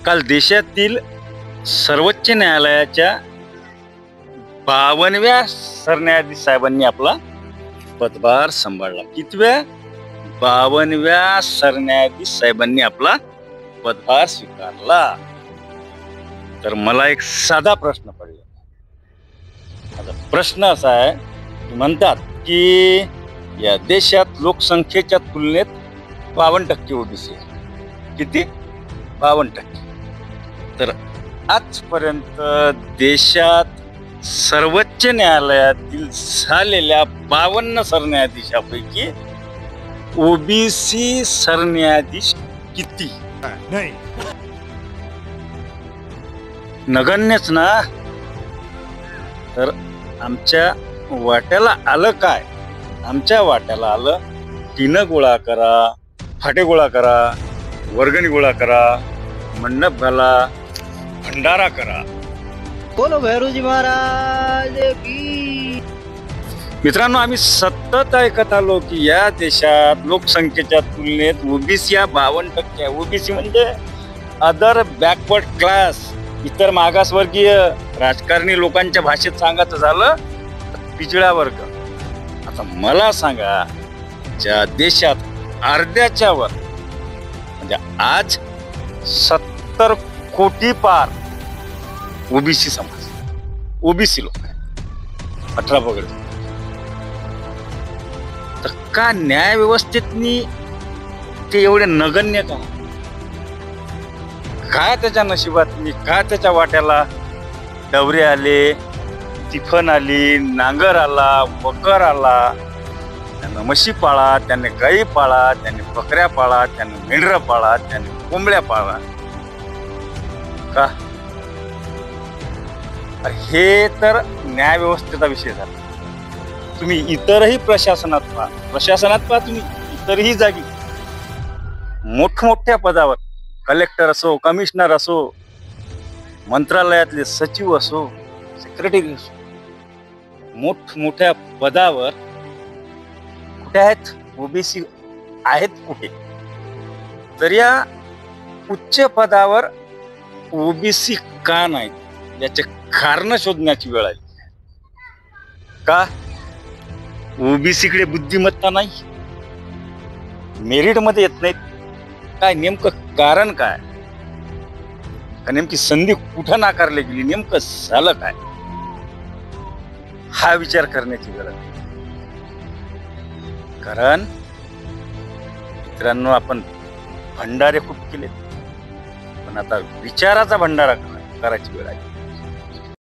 काल देशातील सर्वोच्च न्यायालयाच्या 52व्या सरन्यायाधीश साहेबांनी आपला पदभार सांभाळला. कितव्या? 52व्या सरन्यायाधीश साहेबांनी आपला पदभार स्वीकारला. तर मला एक साधा प्रश्न पडला. आता प्रश्न असा आहे, म्हणतात की या देशात लोकसंख्येच्या तुलनेत 52% ओबीसी आहे. किती? 52%. तर आजपर्यंत देशात सर्वोच्च न्यायालयातील झालेल्या 52 सरन्यायाधीशापैकी ओबीसी सरन्यायाधीश किती? नाही, नगण्यच ना. तर आमच्या वाट्याला आलं काय? आमच्या वाट्याला आलं टीनं गोळा करा, फाटे गोळा करा, वर्गणी गोळा करा, मंडप घाला, भंडारा करा. बोलो भैरूजी महाराज की. मित्रांनो, आम्ही सतत ऐकत आलो की या देशात लोकसंख्येच्या तुलनेत ओबीसी या 52% आहे. ओबीसी म्हणजे अदर बॅकवर्ड क्लास, इतर मागासवर्गीय. राजकारणी लोकांच्या भाषेत सांगायचं झालं पिछडा वर्ग. आता मला सांगा, ज्या देशात अर्ध्याच्या वर म्हणजे आज 70 कोटी पार ओबीसी समाज, ओबीसी लोक आहेत, 18 वगैरे. तर का न्याय व्यवस्थेतनी ते एवढे नगण्य का? काय त्याच्या नशिबातनी, काय त्याच्या वाट्याला डवरे आले, तिफन आली, नांगर आला, बकर आला, त्यानं म्हशी पाळा, त्याने गाई पाळा, त्याने बकऱ्या पाळा, त्याने मेंढरं पाळा, त्याने कोंबड्या पाळा. का? हे तर न्याय व्यवस्थेचा विषय झाला. तुम्ही इतरही प्रशासनात पहा, तुम्ही इतरही जागी मोठमोठ्या पदावर, कलेक्टर असो, कमिशनर असो, मंत्रालयातले सचिव असो, सेक्रेटरी असो, मोठमोठ्या पदावर कुठे आहेत ओबीसी? आहेत कुठे? तर या उच्च पदावर ओबीसी का नाहीत, याचे कारण शोधण्याची वेळ आली. का? ओबीसीकडे बुद्धिमत्ता नाही, मेरिट मध्ये येत नाहीत. काय नेमकं कारण काय? का नेमकी संधी कुठं नाकारली गेली? नेमकं झालं काय? हा विचार करण्याची गरज. कारण मित्रांनो, आपण भंडारे खूप केले, पण आता विचाराचा भंडारा करायची वेळ आहे.